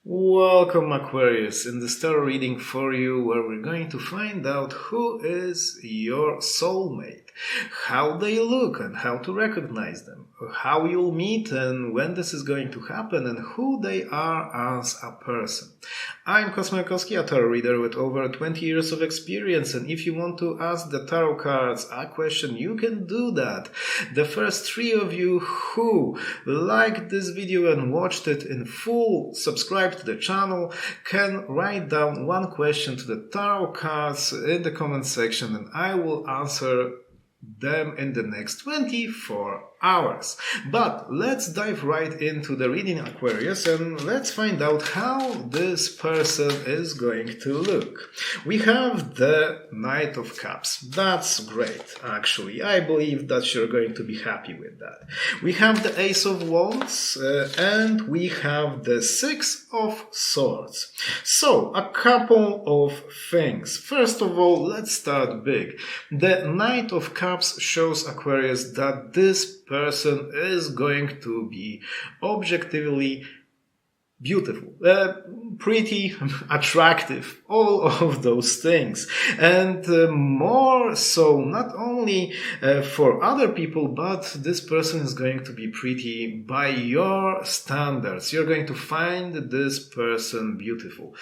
Welcome, Aquarius, in this tarot reading for you, where we're going to find out who is your soulmate, how they look and how to recognize them, how you'll meet and when this is going to happen, and who they are as a person. I'm Kosmikowski, a tarot reader with over 20 years of experience, and if you want to ask the tarot cards a question, you can do that. The first three of you who liked this video and watched it in full, subscribe to the channel, can write down one question to the tarot cards in the comment section, and I will answer them in the next 24 hours. But let's dive right into the reading, Aquarius, and let's find out how this person is going to look. We have the Knight of Cups. That's great, actually. I believe that you're going to be happy with that. We have the Ace of Wands and we have the Six of Swords. So, a couple of things. First of all, let's start big. The Knight of Cups shows, Aquarius, that this person is going to be objectively beautiful, pretty, attractive, all of those things. And more so, not only for other people, but this person is going to be pretty by your standards. You're going to find this person beautiful.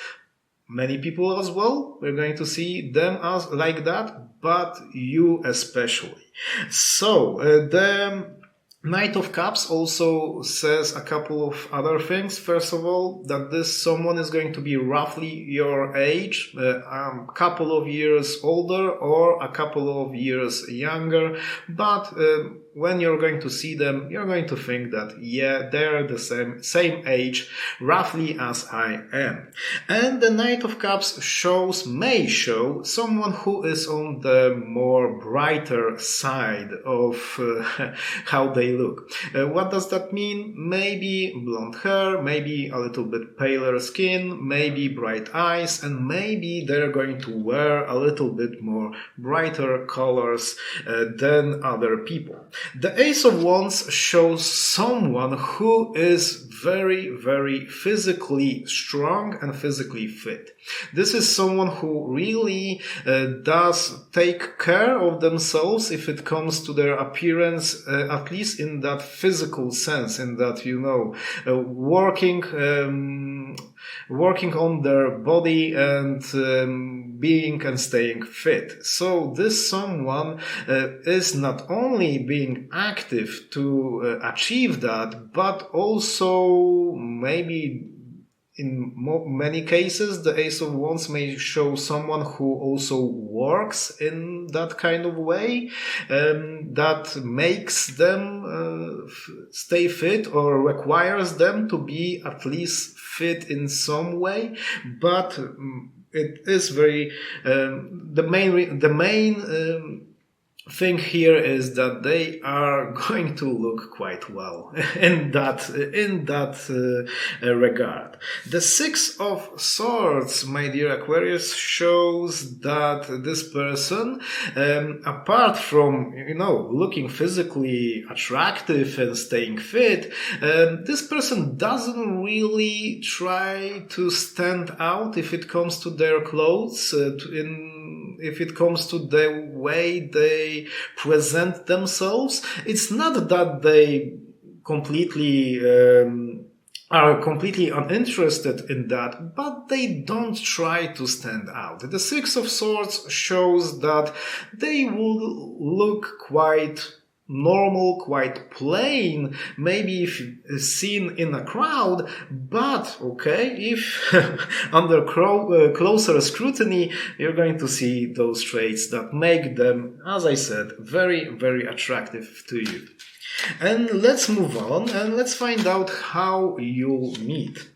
Many people as well, we're going to see them as like that, but you especially. So, the Knight of Cups also says a couple of other things. First of all, that this someone is going to be roughly your age, a couple of years older or a couple of years younger, but when you're going to see them, you're going to think that, yeah, they're the same age, roughly as I am. And the Knight of Cups may show someone who is on the more brighter side of how they look. What does that mean? Maybe blonde hair, maybe a little bit paler skin, maybe bright eyes, and maybe they're going to wear a little bit more brighter colors than other people. The Ace of Wands shows someone who is very, very physically strong and physically fit. This is someone who really does take care of themselves if it comes to their appearance, at least in that physical sense, in that, you know, working on their body and being and staying fit. So this someone is not only being active to achieve that, but also maybe in many cases, the Ace of Wands may show someone who also works in that kind of way, that makes them stay fit or requires them to be at least fit in some way. But it is very the main thing here is that they are going to look quite well in that regard. The Six of Swords, my dear Aquarius, shows that this person, apart from, you know, looking physically attractive and staying fit, this person doesn't really try to stand out if it comes to their clothes, if it comes to the way they present themselves. It's not that they are completely uninterested in that, but they don't try to stand out. The Six of Swords shows that they will look quite normal, quite plain, maybe if seen in a crowd, but okay, if under closer scrutiny, you're going to see those traits that make them, as I said, very, very attractive to you. And let's move on and let's find out how you'll meet.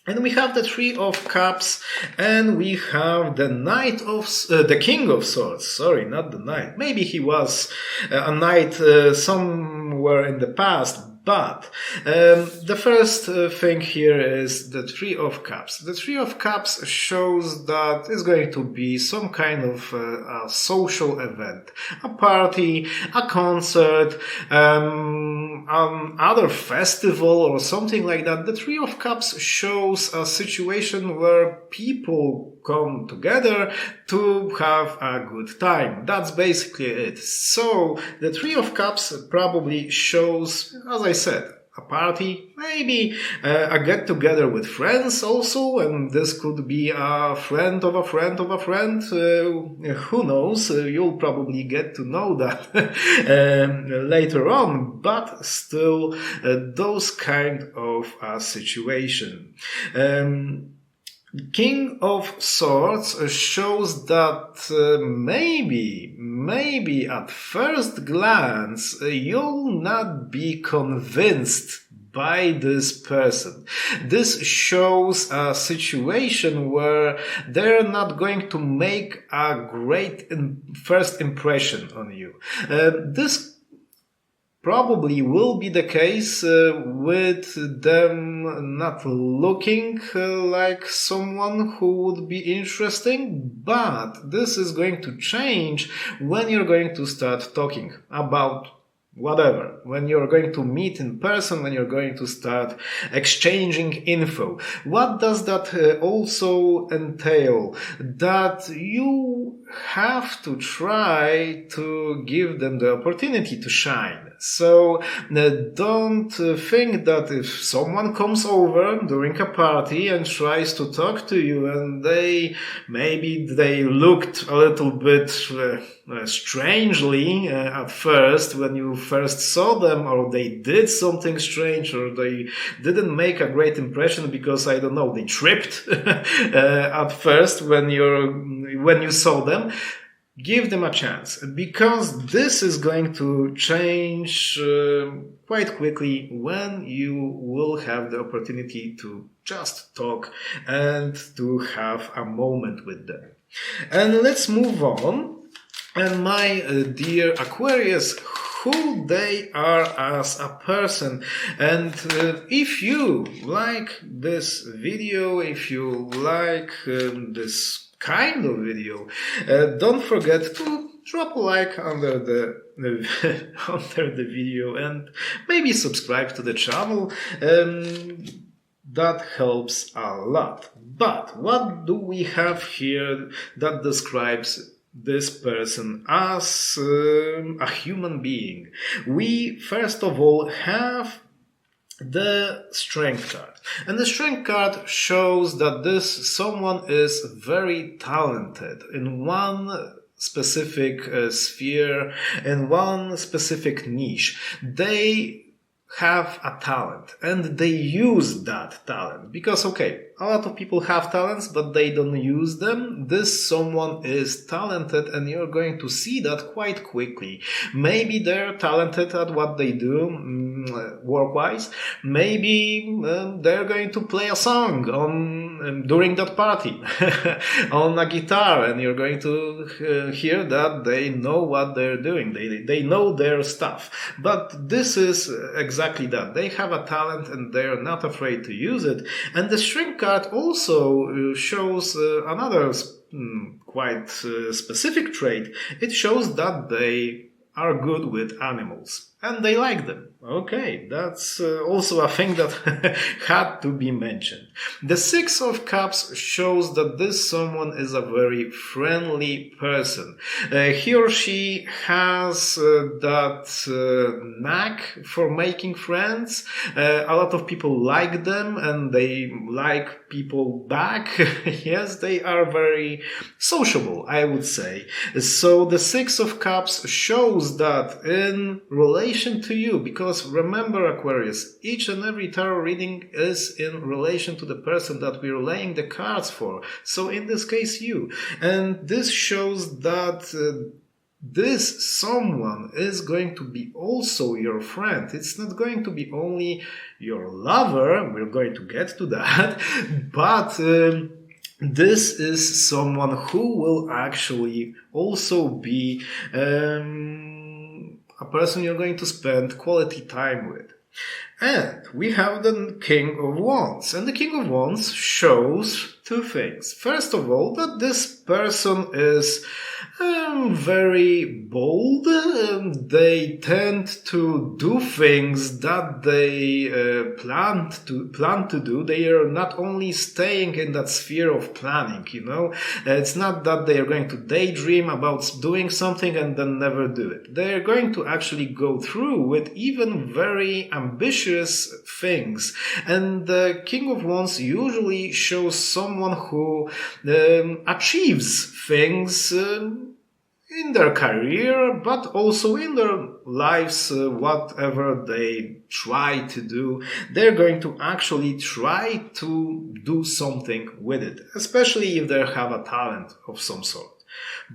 And we have the Three of Cups, and we have the King of Swords. Sorry, not the Knight. Maybe he was a Knight somewhere in the past, but the first thing here is the Three of Cups. The Three of Cups shows that it's going to be some kind of a social event, a party, a concert, some other festival or something like that. The Three of Cups shows a situation where people come together to have a good time. That's basically it. So the Three of Cups probably shows, as I said, a party, maybe a get-together with friends also, and this could be a friend of a friend of a friend. Who knows? You'll probably get to know that later on, but still those kind of a situation. King of Swords shows that maybe at first glance you'll not be convinced by this person. This shows a situation where they're not going to make a great first impression on you. This probably will be the case with them not looking like someone who would be interesting, but this is going to change when you're going to start talking about whatever, when you're going to meet in person, when you're going to start exchanging info. What does that also entail? That you have to try to give them the opportunity to shine. So don't think that if someone comes over during a party and tries to talk to you and maybe they looked a little bit strangely at first when you first saw them, or they did something strange, or they didn't make a great impression because, I don't know, they tripped at first when you saw them. Give them a chance, because this is going to change quite quickly when you will have the opportunity to just talk and to have a moment with them. And let's move on. And my dear Aquarius, who they are as a person. And if you like this video, if you like this kind of video, don't forget to drop a like under the video and maybe subscribe to the channel. That helps a lot. But what do we have here that describes this person as a human being? We first of all have the Strength card. And the Strength card shows that this someone is very talented in one specific sphere, in one specific niche. They have a talent and they use that talent because, okay, a lot of people have talents, but they don't use them. This someone is talented, and you're going to see that quite quickly. Maybe they're talented at what they do, work-wise. Maybe they're going to play a song on during that party on a guitar, and you're going to hear that they know what they're doing. They know their stuff. But this is exactly that. They have a talent, and they're not afraid to use it. And the Strength card also shows another quite specific trait. It shows that they are good with animals and they like them. Okay, that's also a thing that had to be mentioned. The Six of Cups shows that this someone is a very friendly person. He or she has that knack for making friends. A lot of people like them and they like people back. Yes, they are very sociable, I would say. So the Six of Cups shows that in relation to you, because remember, Aquarius, each and every tarot reading is in relation to the person that we're laying the cards for. So in this case, you. And this shows that this someone is going to be also your friend. It's not going to be only your lover. We're going to get to that. But this is someone who will actually also be a person you're going to spend quality time with. And we have the King of Wands. And the King of Wands shows two things. First of all, that this person is very bold. They tend to do things that they plan to do. They are not only staying in that sphere of planning, you know. It's not that they are going to daydream about doing something and then never do it. They are going to actually go through with even very ambitious things. And the King of Wands usually shows someone who achieves things in their career, but also in their lives, whatever they try to do, they're going to actually try to do something with it, especially if they have a talent of some sort.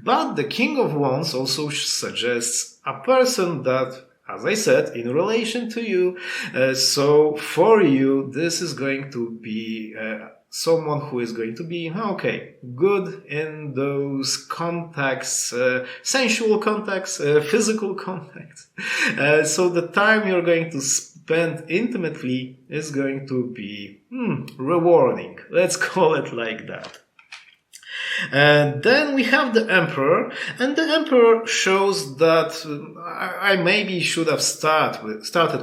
But the King of Wands also suggests a person that, as I said, in relation to you, so for you, this is going to be someone who is going to be, okay, good in those contacts, sensual contacts, physical contacts. So the time you're going to spend intimately is going to be rewarding. Let's call it like that. And then we have the Emperor, and the Emperor shows that I maybe should have started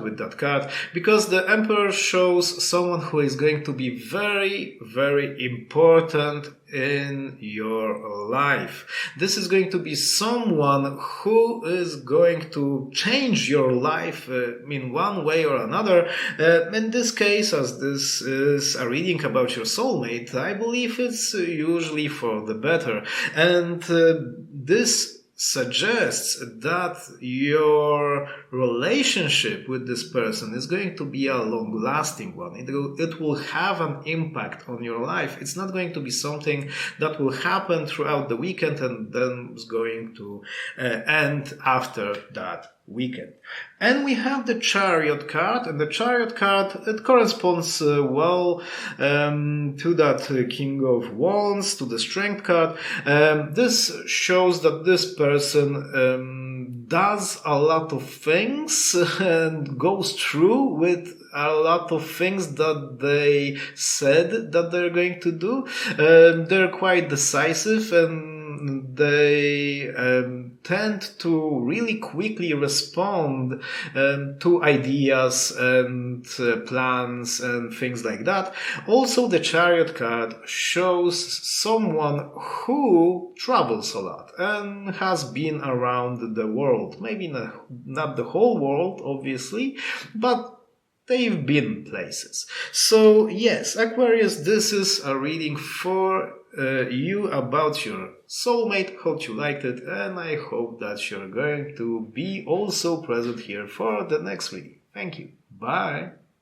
with that card, because the Emperor shows someone who is going to be very, very important in your life. This is going to be someone who is going to change your life in one way or another. In this case, as this is a reading about your soulmate, I believe it's usually for the better. And this suggests that your relationship with this person is going to be a long-lasting one. It will have an impact on your life. It's not going to be something that will happen throughout the weekend and then is going to end after that weekend. And we have the Chariot card, and the Chariot card, it corresponds well to that King of Wands, to the Strength card. This shows that this person does a lot of things and goes through with a lot of things that they said that they're going to do. They're quite decisive, and they tend to really quickly respond to ideas and plans and things like that. Also, the Chariot card shows someone who travels a lot and has been around the world. Maybe not the whole world, obviously, but they've been places. So yes, Aquarius, this is a reading for you about your soulmate. Hope you liked it, and I hope that you're going to be also present here for the next reading. Thank you. Bye.